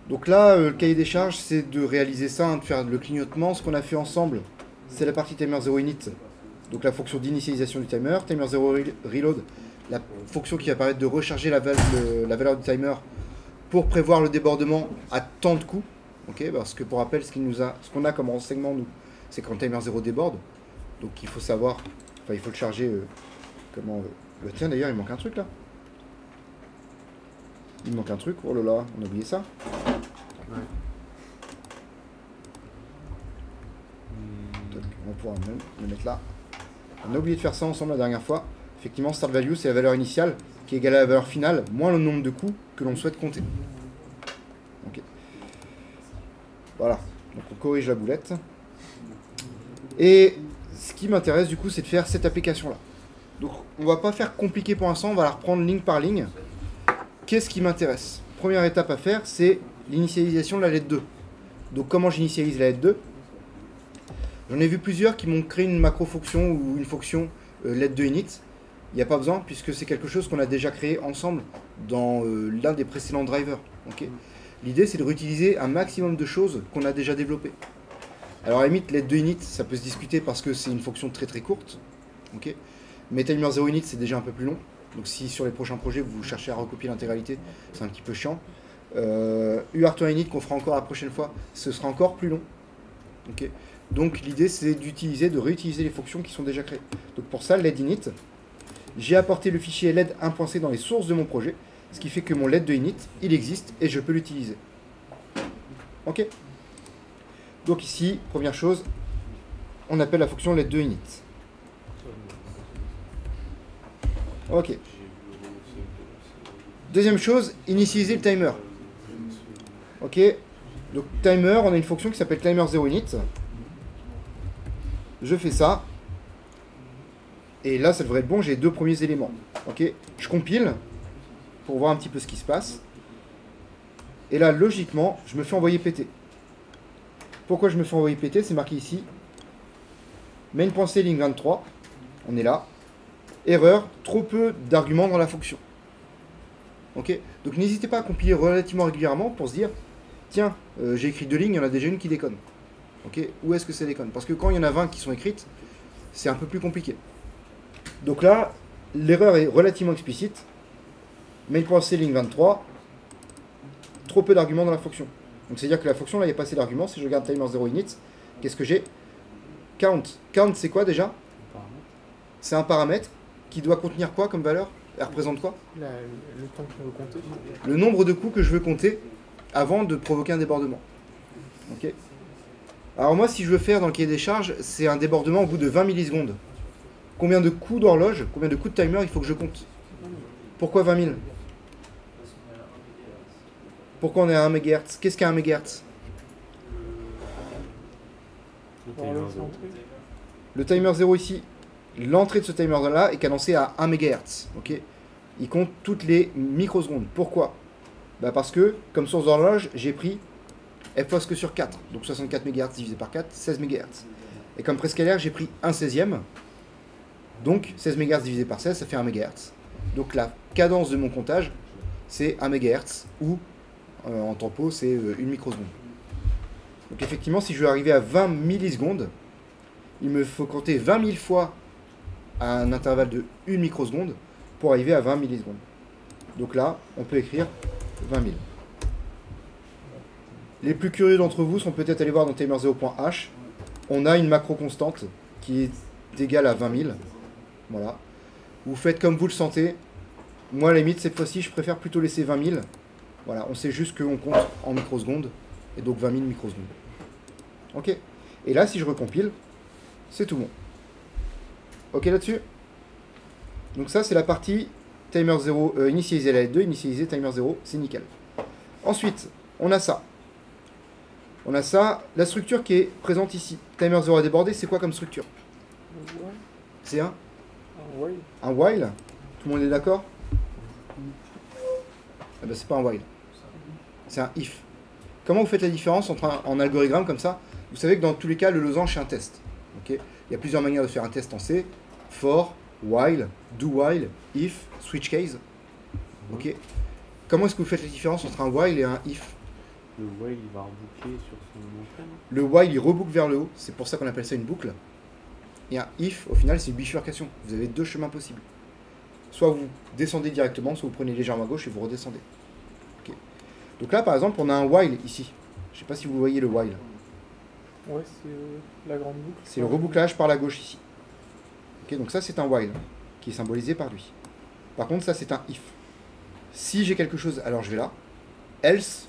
Donc là, le cahier des charges, c'est de réaliser ça, hein, de faire le clignotement. Ce qu'on a fait ensemble, c'est la partie timer 0 init, donc la fonction d'initialisation du timer. Timer 0 reload, la fonction qui va permettre de recharger la valeur du timer pour prévoir le débordement à tant de coups. Okay, parce que pour rappel, ce qu'on a comme renseignement, nous, c'est quand le timer 0 déborde. Donc il faut savoir, enfin il faut le charger comment... tiens d'ailleurs, il manque un truc là. Il manque un truc, oh là là, on a oublié ça. Ouais. On pourra même le mettre là. On a oublié de faire ça ensemble la dernière fois. Effectivement, start value, c'est la valeur initiale qui est égale à la valeur finale, moins le nombre de coups que l'on souhaite compter. Ok. Voilà. Donc on corrige la boulette. Et ce qui m'intéresse du coup, c'est de faire cette application-là. Donc on va pas faire compliqué pour l'instant, on va la reprendre ligne par ligne. Qu'est-ce qui m'intéresse? Première étape à faire, c'est l'initialisation de la lettre 2. Donc comment j'initialise la lettre 2? J'en ai vu plusieurs qui m'ont créé une macro-fonction ou une fonction let2 init. Il n'y a pas besoin puisque c'est quelque chose qu'on a déjà créé ensemble dans l'un des précédents drivers. Okay. L'idée c'est de réutiliser un maximum de choses qu'on a déjà développées. Alors à la limite, let2 init, ça peut se discuter parce que c'est une fonction très très courte. Okay. Mais timer 0 init c'est déjà un peu plus long. Donc si sur les prochains projets vous cherchez à recopier l'intégralité, c'est un petit peu chiant. UART1 init qu'on fera encore la prochaine fois, ce sera encore plus long. Okay. Donc l'idée c'est d'utiliser, de réutiliser les fonctions qui sont déjà créées. Donc pour ça, let init, j'ai apporté le fichier led 1.c dans les sources de mon projet, ce qui fait que mon let2 init, il existe et je peux l'utiliser. Ok. Donc ici, première chose, on appelle la fonction let2 init. Ok. Deuxième chose, initialiser le timer. Ok. Donc timer, on a une fonction qui s'appelle timer 0 init. Je fais ça. Et là, ça devrait être bon, j'ai les deux premiers éléments. Ok. Je compile pour voir un petit peu ce qui se passe. Et là, logiquement, je me fais envoyer péter. Pourquoi je me fais envoyer péter? C'est marqué ici. Main.c ligne 23. On est là. Erreur, trop peu d'arguments dans la fonction. Ok. Donc n'hésitez pas à compiler relativement régulièrement pour se dire, tiens, j'ai écrit 2 lignes, il y en a déjà une qui déconne. Ok. Où est-ce que ça déconne? Parce que quand il y en a 20 qui sont écrites, c'est un peu plus compliqué. Donc là, l'erreur est relativement explicite. Main.c ligne 23, trop peu d'arguments dans la fonction. Donc c'est-à-dire que la fonction, là, il n'y a pas assez d'arguments. Si je regarde timer 0 init, qu'est-ce que j'ai? Count. Count, c'est quoi déjà? C'est un paramètre qui doit contenir quoi comme valeur? Elle représente quoi? Le temps que je veux compter. Le nombre de coups que je veux compter avant de provoquer un débordement. Ok. Alors moi, si je veux faire dans le cahier des charges, c'est un débordement au bout de 20 millisecondes. Combien de coups d'horloge, combien de coups de timer il faut que je compte? Pourquoi 20 000? Pourquoi on est à 1 MHz? Qu'est-ce qu'un MHz? Le timer 0 ici, l'entrée de ce timer-là est cadencée à 1 MHz. Okay, il compte toutes les microsecondes. Pourquoi? Bah parce que, comme source d'horloge, j'ai pris f que sur 4. Donc 64 MHz divisé par 4, 16 MHz. Et comme préscalaire, j'ai pris 1/16e. Donc 16 MHz divisé par 16, ça fait 1 MHz. Donc la cadence de mon comptage, c'est 1 MHz, ou en tempo, c'est 1 microseconde. Donc effectivement, si je veux arriver à 20 millisecondes, il me faut compter 20 000 fois à un intervalle de 1 microseconde pour arriver à 20 millisecondes. Donc là, on peut écrire 20 000. Les plus curieux d'entre vous sont peut-être allés voir dans timer0.h. On a une macro constante qui est égale à 20 000. Voilà. Vous faites comme vous le sentez. Moi, à la limite, cette fois-ci, je préfère plutôt laisser 20 000. Voilà, on sait juste qu'on compte en microsecondes. Et donc 20 000 microsecondes. Ok. Et là, si je recompile, c'est tout bon. Ok là-dessus? Donc ça, c'est la partie timer 0, initialiser la lettre 2, initialiser timer 0, c'est nickel. Ensuite, on a ça. On a ça, la structure qui est présente ici. Timer 0 a débordé, c'est quoi comme structure? C'est un while. Un while? Tout le monde est d'accord? Ah ben c'est pas un while. C'est un if. Comment vous faites la différence entre en algorithme comme ça? Vous savez que dans tous les cas, le losange, c'est un test. Okay, il y a plusieurs manières de faire un test en C. For, while, do while, if, switch case. Okay. Comment est-ce que vous faites la différence entre un while et un if? Le while il va reboucler sur son entraîne. Le while il reboucle vers le haut, c'est pour ça qu'on appelle ça une boucle. Et un if, au final, c'est une bifurcation. Vous avez deux chemins possibles. Soit vous descendez directement, soit vous prenez légèrement à gauche et vous redescendez. Ok. Donc là, par exemple, on a un while ici. Je sais pas si vous voyez le while. Ouais, c'est la grande boucle. C'est le rebouclage par la gauche ici. Ok, donc ça, c'est un while qui est symbolisé par lui. Par contre, ça, c'est un if. Si j'ai quelque chose, alors je vais là. Else,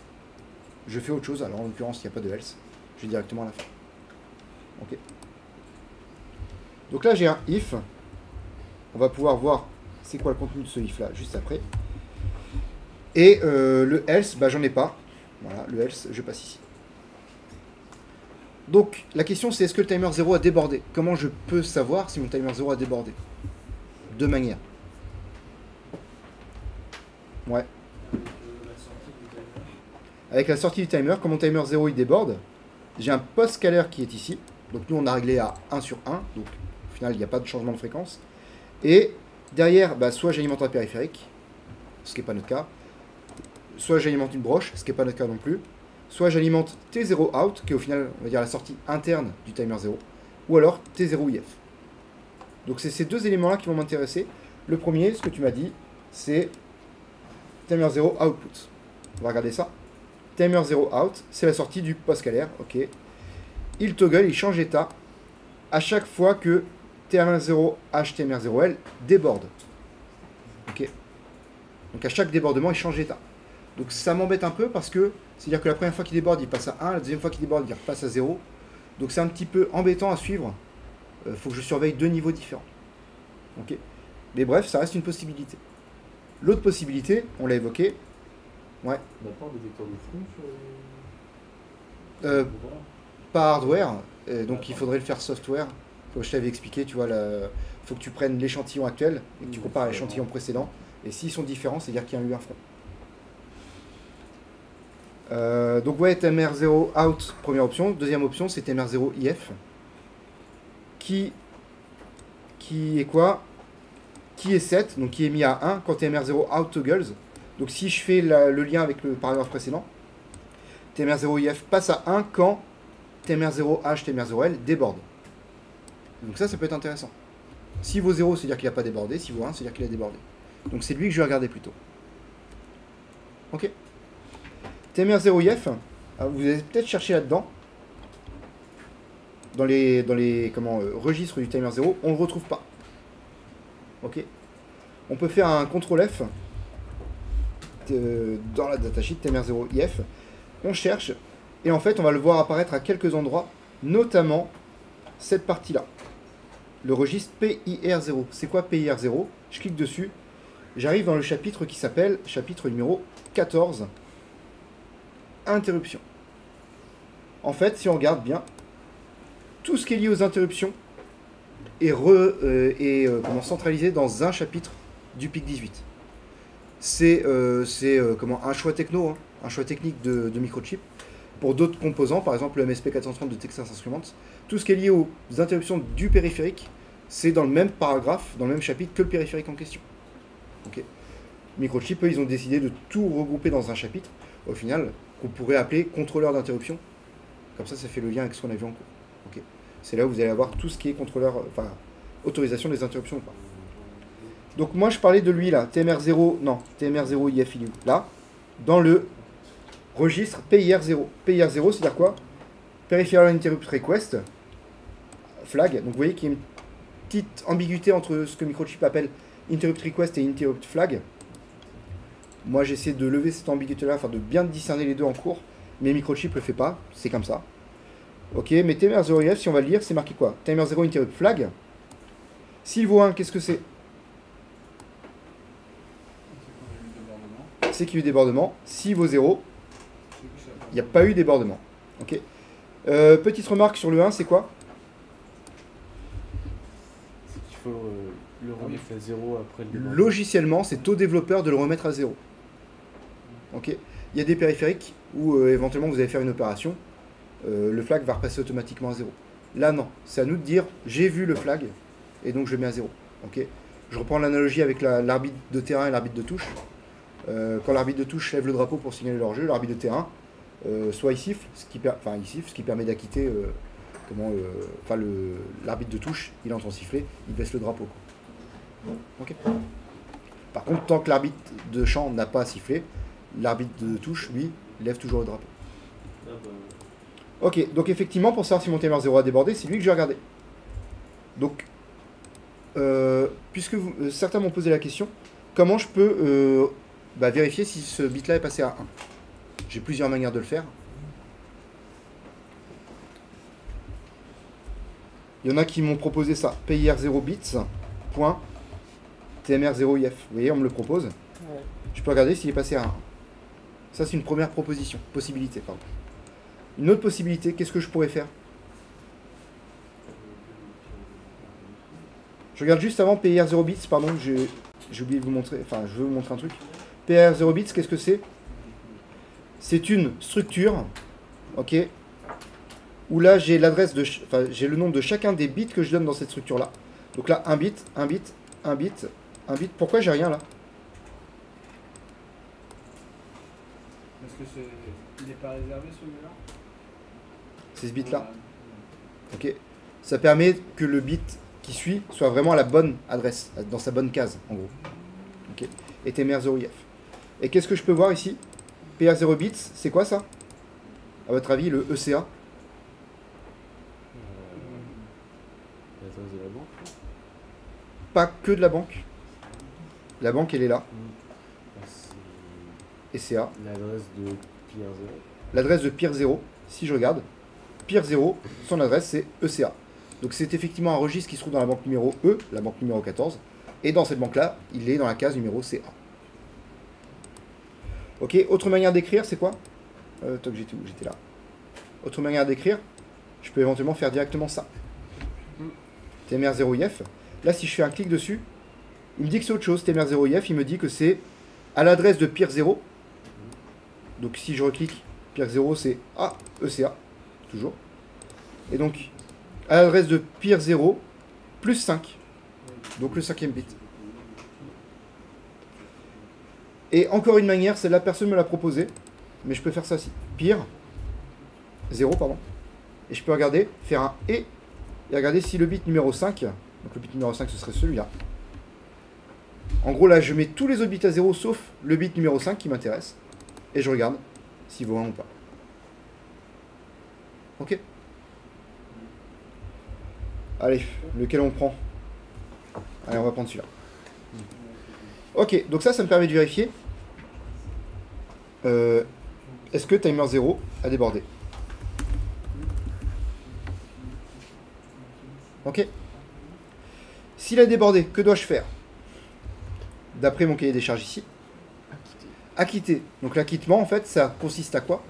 je fais autre chose. Alors en l'occurrence, il n'y a pas de else. Je vais directement à la fin. Ok. Donc là, j'ai un if. On va pouvoir voir c'est quoi le contenu de ce if là juste après. Et le else, bah, j'en ai pas. Voilà, le else, je passe ici. Donc la question c'est est-ce que le timer 0 a débordé? Comment je peux savoir si mon timer 0 a débordé? Deux manières. Ouais. Avec la sortie du timer, quand mon timer 0 il déborde, j'ai un post scalaire qui est ici. Donc nous on a réglé à 1 sur 1. Donc au final il n'y a pas de changement de fréquence. Et derrière, bah, soit j'alimente un périphérique, ce qui n'est pas notre cas. Soit j'alimente une broche, ce qui n'est pas notre cas non plus. Soit j'alimente T0 out, qui est au final, on va dire, la sortie interne du timer 0. Ou alors T0 IF. Donc c'est ces deux éléments-là qui vont m'intéresser. Le premier, ce que tu m'as dit, c'est timer 0 output. On va regarder ça. Timer 0 out, c'est la sortie du post scalaire. Ok. Il toggle, il change d'état à chaque fois que TMR0H, TMR0L déborde. Ok. Donc à chaque débordement, il change d'état. Donc ça m'embête un peu parce que c'est-à-dire que la première fois qu'il déborde, il passe à 1, la deuxième fois qu'il déborde, il repasse à 0. Donc c'est un petit peu embêtant à suivre. Il faut que je surveille deux niveaux différents. Ok. Mais bref, ça reste une possibilité. L'autre possibilité, on l'a évoqué. Ouais. On n'a pas un détecteur de flux sur Pas hardware. Donc il faudrait le faire software. Comme je t'avais expliqué, tu vois, il faut que tu prennes l'échantillon actuel et que tu compares à l'échantillon précédent. Et s'ils sont différents, c'est-à-dire qu'il y a eu un front. Donc ouais, TMR0 out, première option. Deuxième option, c'est TMR0 IF. Qui est quoi? Qui est 7, donc qui est mis à 1 quand TMR0 out toggles. Donc si je fais le lien avec le paragraphe précédent, TMR0 IF passe à 1 quand TMR0H, TMR0L déborde. Donc ça peut être intéressant. Si vaut 0, c'est-à-dire qu'il n'a pas débordé. Si vaut 1, c'est-à-dire qu'il a débordé. Donc c'est lui que je vais regarder plutôt. Ok. TMR0 IF, vous avez peut-être cherché là-dedans. Dans les registres du timer 0, on ne le retrouve pas. Ok. On peut faire un CTRL F dans la datasheet TMR0 IF. On cherche et en fait on va le voir apparaître à quelques endroits, notamment cette partie-là. Le registre PIR0. C'est quoi PIR0? Je clique dessus. J'arrive dans le chapitre qui s'appelle chapitre numéro 14. Interruption. En fait, si on regarde bien, tout ce qui est lié aux interruptions est centralisé dans un chapitre du PIC 18. C'est un choix techno, hein, un choix technique de microchip. Pour d'autres composants, par exemple le MSP430 de Texas Instruments, tout ce qui est lié aux interruptions du périphérique, c'est dans le même paragraphe, dans le même chapitre que le périphérique en question. Okay. Microchip, eux, ils ont décidé de tout regrouper dans un chapitre, au final, qu'on pourrait appeler contrôleur d'interruption. Comme ça, ça fait le lien avec ce qu'on a vu en cours. Okay. C'est là où vous allez avoir tout ce qui est contrôleur, enfin, autorisation des interruptions ou pas. Donc moi, je parlais de lui là, TMR0, non, TMR0 IF, il est là, dans le registre PIR0. PIR0, c'est-à-dire quoi? Peripheral Interrupt Request, flag. Donc vous voyez qu'il y a une petite ambiguïté entre ce que Microchip appelle Interrupt Request et Interrupt Flag. Moi, j'essaie de lever cette ambiguïté-là, enfin de bien discerner les deux en cours, mais Microchip le fait pas, c'est comme ça. Ok, mais TMR0 IF, si on va le lire, c'est marqué quoi? TMR0 Interrupt Flag. S'il vaut 1, qu'est-ce que c'est? C'est qu'il y a eu débordement. S'il vaut 0, il n'y a pas eu débordement. Ok. Petite remarque sur le 1, c'est quoi? Il faut le remettre à 0 après le débordement. Logiciellement, c'est au développeur de le remettre à 0. Ok. Il y a des périphériques où éventuellement vous allez faire une opération, le flag va repasser automatiquement à 0. Là, non. C'est à nous de dire j'ai vu le flag et donc je mets à 0. Ok. Je reprends l'analogie avec l'arbitre de terrain et l'arbitre de touche. Quand l'arbitre de touche lève le drapeau pour signaler leur jeu, l'arbitre de terrain, soit il siffle, ce qui permet d'acquitter l'arbitre de touche, il entend siffler, il baisse le drapeau, quoi. Ok. Par contre, tant que l'arbitre de champ n'a pas sifflé, l'arbitre de touche, lui, lève toujours le drapeau. Ok, donc effectivement, pour savoir si mon timer 0 a débordé, c'est lui que je vais regarder. Donc, puisque certains m'ont posé la question, comment je peux vérifier si ce bit-là est passé à 1? J'ai plusieurs manières de le faire. Il y en a qui m'ont proposé ça, PIR0 bits, point, TMR0IF. Vous voyez, on me le propose. Ouais. Je peux regarder s'il est passé à 1. Ça, c'est une première possibilité, pardon. Une autre possibilité, qu'est-ce que je pourrais faire? Je regarde juste avant PIR0 bits, pardon, j'ai oublié de vous montrer, enfin, je veux vous montrer un truc. PIR0 bits, qu'est-ce que c'est? C'est une structure, ok, où là, j'ai l'adresse de, j'ai le nom de chacun des bits que je donne dans cette structure-là. Donc là, un bit, un bit, un bit, un bit. Pourquoi j'ai rien là? Parce que il n'est pas réservé celui-là. C'est ce bit-là. Ok. Ça permet que le bit qui suit soit vraiment à la bonne adresse, dans sa bonne case, en gros. Ok. Et TMR0IF. Et qu'est-ce que je peux voir ici? PR0 bits, c'est quoi ça? À votre avis, le ECA? L'adresse de la banque. Pas que de la banque. La banque, elle est là. ECA. L'adresse de Pierre 0. L'adresse de Peer 0, si je regarde, Peer 0, son adresse c'est ECA. Donc c'est effectivement un registre qui se trouve dans la banque numéro E, la banque numéro 14, et dans cette banque-là, il est dans la case numéro CA. Ok, autre manière d'écrire, c'est quoi? J'étais où? J'étais là. Autre manière d'écrire, je peux éventuellement faire directement ça. TMR0IF. Là, si je fais un clic dessus, il me dit que c'est autre chose. TMR0IF, il me dit que c'est à l'adresse de Peer 0. Donc si je reclique, Peer 0, c'est ECA, toujours. Et donc, à l'adresse de Peer 0, plus 5. Donc le 5e bit. Et encore une manière, celle-là, personne ne me l'a proposé, mais je peux faire ça aussi. Peer 0, pardon. Et je peux regarder, faire un et regarder si le bit numéro 5, donc le bit numéro 5, ce serait celui-là. En gros, là, je mets tous les autres bits à 0, sauf le bit numéro 5 qui m'intéresse. Et je regarde s'il vaut 1 ou pas. Ok. Allez, lequel on prend? Allez, on va prendre celui-là. Ok, donc ça me permet de vérifier est-ce que timer 0 a débordé. Ok. S'il a débordé, que dois-je faire? D'après mon cahier des charges ici, acquitter. Donc l'acquittement, en fait, ça consiste à quoi?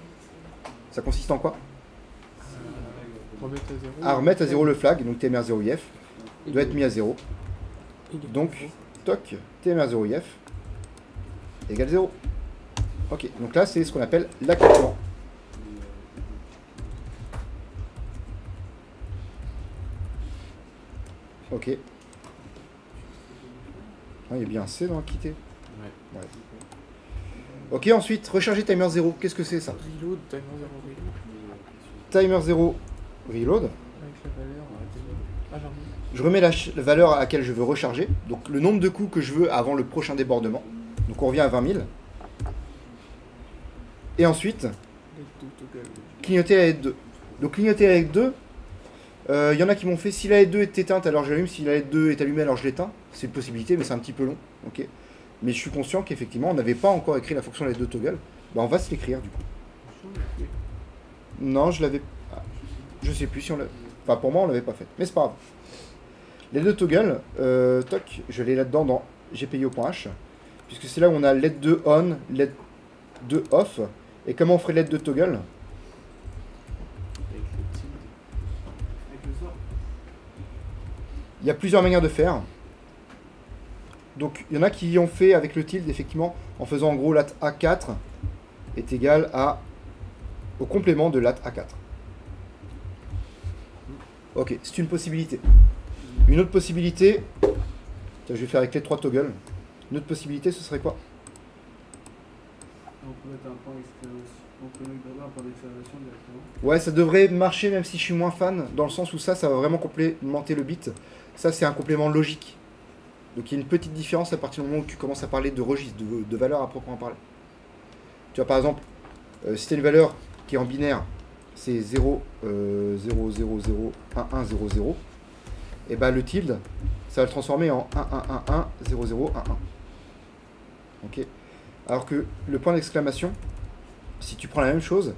Ça consiste en quoi? Remettre à 0. À remettre à 0 le flag, donc TMR0IF doit être mis à 0. Donc, toc, TMR0IF égale 0. Ok, donc là, c'est ce qu'on appelle l'acquittement. Ok. Ah, il y a bien un C dans acquitté. Ouais. Ouais. Ok, ensuite, recharger timer 0. Qu'est-ce que c'est ça? Reload, timer 0 reload. Timer 0 reload. Avec la valeur ah, j'en ai. Je remets la valeur à laquelle je veux recharger. Donc le nombre de coups que je veux avant le prochain débordement. Donc on revient à 20 000. Et ensuite, clignoter la LED 2. Donc clignoter la LED 2, il y en a qui m'ont fait, si la LED 2 est éteinte, alors je l'allume, si la LED 2 est allumée, alors je l'éteins. C'est une possibilité, mais c'est un petit peu long. Ok. Mais je suis conscient qu'effectivement, on n'avait pas encore écrit la fonction LED 2 toggle. Ben, on va se l'écrire du coup. Non, je l'avais... Je sais plus si on l'a... Enfin, pour moi, on l'avait pas fait. Mais c'est pas grave. LED 2 toggle, toc, je l'ai là-dedans dans gpio.h. Puisque c'est là où on a LED 2 on, LED 2 off. Et comment on ferait LED 2 toggle? Avec le tilde. Avec le sort. Il y a plusieurs manières de faire. Donc, il y en a qui ont fait avec le tilde, effectivement, en faisant en gros lat A4 est égal au complément de lat A4. Ok, c'est une possibilité. Une autre possibilité, je vais faire avec les 3 toggles. Une autre possibilité, ce serait quoi? On peut mettre un point extérieur aussi. On peut mettre d'abord un point d'exclamation directement. Ouais, ça devrait marcher même si je suis moins fan, dans le sens où ça va vraiment complémenter le bit. Ça, c'est un complément logique. Donc il y a une petite différence à partir du moment où tu commences à parler de registre, de valeur à proprement parler. Tu vois, par exemple, si tu as une valeur qui est en binaire, c'est 0, 0, 0, 0, 1, 1, 0, 0, et bah le tilde, ça va le transformer en 1, 1, 1, 1, 0, 0, 1, 1. Ok. Alors que le point d'exclamation, si tu prends la même chose,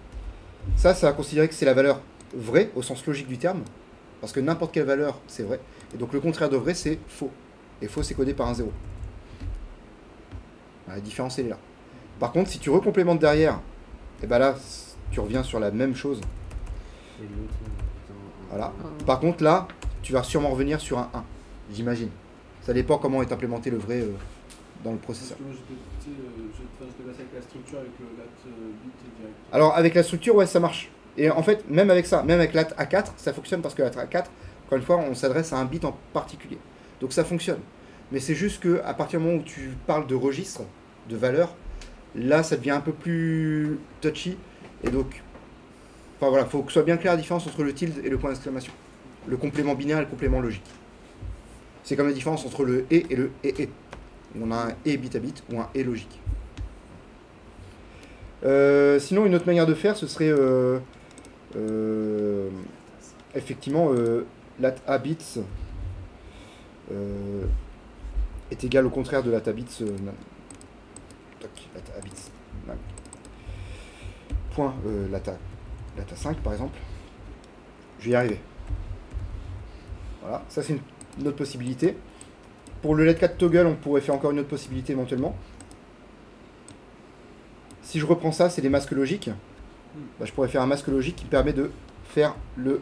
ça va considérer que c'est la valeur vraie au sens logique du terme, parce que n'importe quelle valeur, c'est vrai. Et donc le contraire de vrai, c'est faux. Et faux, c'est codé par un 0. La différence, elle est là. Par contre, si tu recomplémentes derrière, et ben là, tu reviens sur la même chose. Et l'autre, Voilà. Par contre, là, tu vas sûrement revenir sur un 1, j'imagine. Ça dépend comment est implémenté le vrai dans le processeur. Parce que moi, j'étais passé avec la structure, avec le lat bit direct. Alors, avec la structure, ouais, ça marche. Et en fait, même avec ça, même avec lat A4, ça fonctionne parce que lat A4, encore une fois, on s'adresse à un bit en particulier. Donc ça fonctionne. Mais c'est juste que à partir du moment où tu parles de registre, de valeur, là, ça devient un peu plus touchy. Et donc, enfin voilà, il faut que soit bien clair la différence entre le tilde et le point d'exclamation. Le complément binaire et le complément logique. C'est comme la différence entre le et le et. On a un et bit à bit ou un et logique. Sinon, une autre manière de faire, ce serait effectivement lat a bits est égal au contraire de lat a bits lat a bits point lat a 5 par exemple. Je vais y arriver. Voilà, ça c'est une autre possibilité. Pour le lat 4 toggle, on pourrait faire encore une autre possibilité éventuellement. Si je reprends ça, c'est des masques logiques. Bah, je pourrais faire un masque logique qui me permet de faire le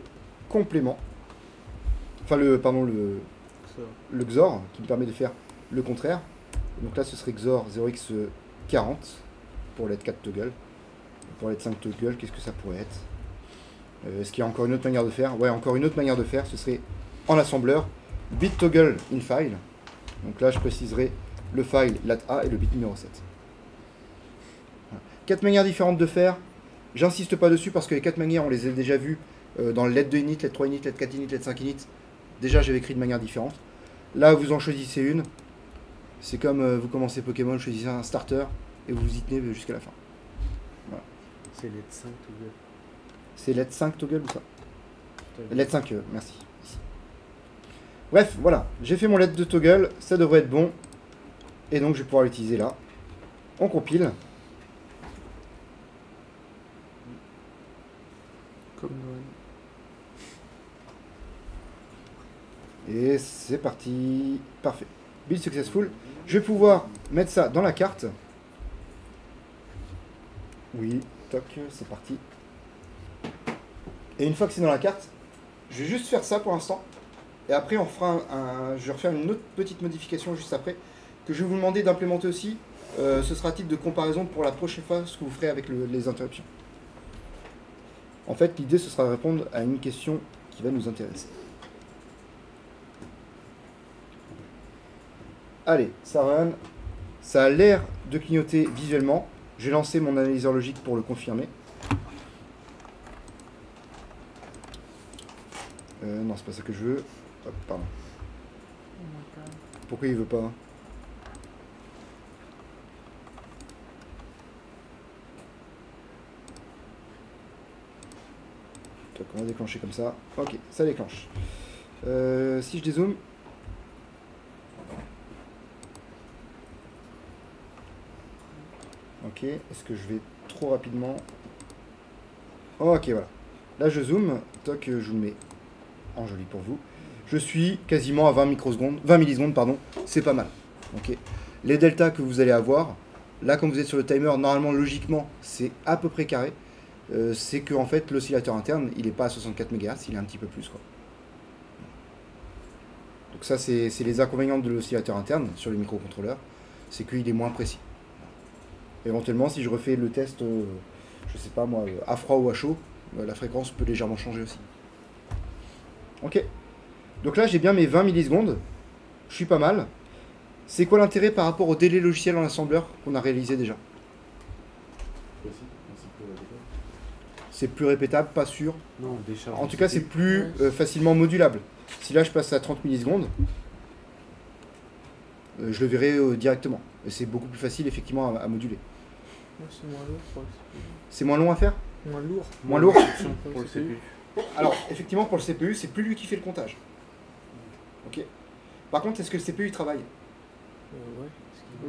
complément. Enfin, le XOR, qui me permet de faire le contraire. Donc là, ce serait XOR 0x40 pour lat 4 toggle. Pour lat 5 toggle, qu'est-ce que ça pourrait être? Est-ce qu'il y a encore une autre manière de faire? Ouais, encore une autre manière de faire, ce serait en assembleur, bit toggle in file. Donc là, je préciserai le file lat A et le bit numéro 7. Voilà. 4 manières différentes de faire. J'insiste pas dessus parce que les 4 manières, on les a déjà vues dans le lat 2 init, lat 3 init, lat 4 init, lat 5 init. Déjà, j'avais écrit de manière différente. Là, vous en choisissez une. C'est comme vous commencez Pokémon, vous choisissez un starter et vous y tenez jusqu'à la fin. Voilà. c'est let 5 toggle. C'est lat 5 toggle ou ça? Lat 5, merci. Ici. Bref, voilà. J'ai fait mon lat de toggle. Ça devrait être bon. Et donc, je vais pouvoir l'utiliser là. On compile. Comme Noël. Et c'est parti. Parfait. Build successful. Je vais pouvoir mettre ça dans la carte. Oui, toc, c'est parti. Et une fois que c'est dans la carte, je vais juste faire ça pour l'instant. Et après, on fera je vais refaire une autre petite modification juste après, que je vais vous demander d'implémenter aussi. Ce sera à titre de comparaison pour la prochaine fois, ce que vous ferez avec les interruptions. En fait, l'idée, ce sera de répondre à une question qui va nous intéresser. Allez, ça run. Ça a l'air de clignoter visuellement. Je vais lancer mon analyseur logique pour le confirmer. Non, c'est pas ça que je veux. Hop, pardon. Pourquoi il veut pas? Donc on va déclencher comme ça. Ok, ça déclenche. Si je dézoome. Ok, est-ce que je vais trop rapidement? Ok, voilà. Là, je zoome. Toc, je vous le mets en joli pour vous. Je suis quasiment à 20 microsecondes, 20 millisecondes, pardon. C'est pas mal. Ok. Les deltas que vous allez avoir, là, quand vous êtes sur le timer, normalement, logiquement, c'est à peu près carré. C'est que en fait, l'oscillateur interne, il n'est pas à 64 MHz, il est un petit peu plus, quoi. Donc ça, c'est les inconvénients de l'oscillateur interne sur le microcontrôleur. C'est qu'il est moins précis. Éventuellement, si je refais le test, je sais pas moi, à froid ou à chaud, la fréquence peut légèrement changer aussi. Ok. Donc là, j'ai bien mes 20 millisecondes. Je suis pas mal. C'est quoi l'intérêt par rapport au délai logiciel en assembleur qu'on a réalisé déjà? Aussi, ainsi que la décote. c'est plus répétable, pas sûr. Non, on décharge. En le tout cas, c'est CPU. plus facilement modulable. Si là, je passe à 30 millisecondes, je le verrai directement. Et c'est beaucoup plus facile, effectivement, à moduler. Ouais, c'est moins lourd pour le CPU. C'est moins long à faire? Moins lourd. Moins lourd? Option pour le CPU. Alors, effectivement, pour le CPU, c'est plus lui qui fait le comptage. Ok. Par contre, est-ce que le CPU, il travaille? Ouais.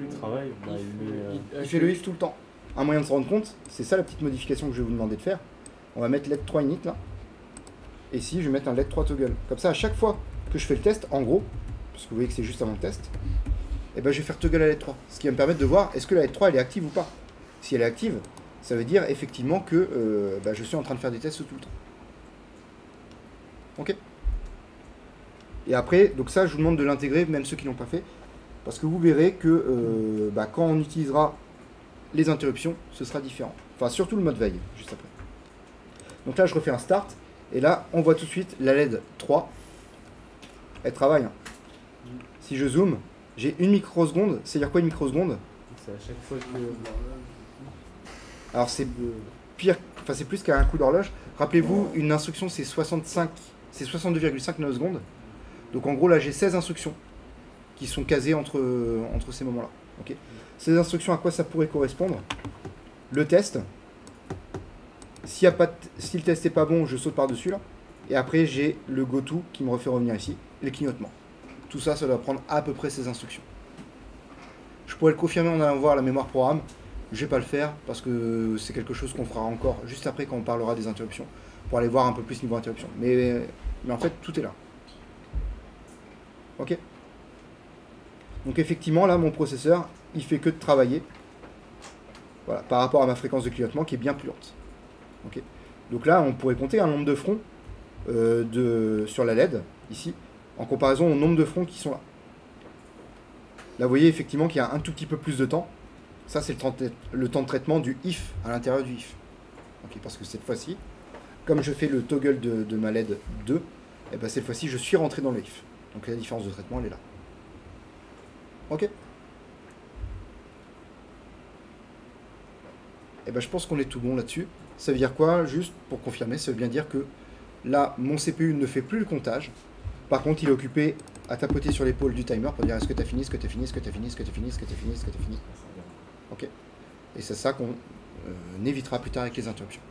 Il travaille, bah, il met, Il fait le if tout le temps. Un moyen de se rendre compte, c'est ça la petite modification que je vais vous demander de faire. On va mettre LED 3 init là. Et ici, je vais mettre un LED 3 toggle. Comme ça, à chaque fois que je fais le test, en gros, parce que vous voyez que c'est juste avant le test, et ben je vais faire toggle à LED 3. Ce qui va me permettre de voir est-ce que la LED 3 elle est active ou pas. Si elle est active, ça veut dire effectivement que je suis en train de faire des tests tout le temps. Ok. Et après, donc ça, je vous demande de l'intégrer, même ceux qui l'ont pas fait. Parce que vous verrez que quand on utilisera les interruptions, ce sera différent. Enfin, surtout le mode veille, juste après. Donc là, je refais un start. Et là, on voit tout de suite la LED 3. Elle travaille. Hein. Si je zoome, j'ai une microseconde. C'est-à-dire quoi une microseconde? c'est à chaque fois que. Alors c'est pire, enfin c'est plus qu'un coup d'horloge. Rappelez-vous, une instruction c'est 62,5 nanosecondes. Donc en gros là j'ai 16 instructions qui sont casées entre ces moments-là. Okay. Ces instructions, à quoi ça pourrait correspondre? Le test. Si le test n'est pas bon, je saute par-dessus là. Et après j'ai le goto qui me refait revenir ici, et le clignotement. Tout ça, ça doit prendre à peu près ces instructions. Je pourrais le confirmer en allant voir la mémoire programme. Je vais pas le faire parce que c'est quelque chose qu'on fera encore juste après quand on parlera des interruptions, pour aller voir un peu plus niveau interruption. Mais en fait, tout est là. Ok. Donc effectivement, là, mon processeur, il fait que de travailler. Voilà, par rapport à ma fréquence de clignotement qui est bien plus lente. Ok. Donc là, on pourrait compter un nombre de fronts sur la LED, ici, en comparaison au nombre de fronts qui sont là. Là, vous voyez effectivement qu'il y a un tout petit peu plus de temps. Ça, c'est le temps de traitement du if à l'intérieur du if. Okay, parce que cette fois-ci, comme je fais le toggle de ma LED 2, et ben cette fois-ci, je suis rentré dans le if. Donc la différence de traitement, elle est là. Ok. Et ben je pense qu'on est tout bon là-dessus. Ça veut dire quoi? Juste pour confirmer, ça veut bien dire que là, mon CPU ne fait plus le comptage. Par contre, il est occupé à tapoter sur l'épaule du timer pour dire est-ce que tu as fini, est-ce que tu as fini, est-ce que tu as fini, est-ce que tu as fini, est-ce que tu as fini, est-ce que tu as fini. Ok. Et c'est ça qu'on évitera plus tard avec les interruptions.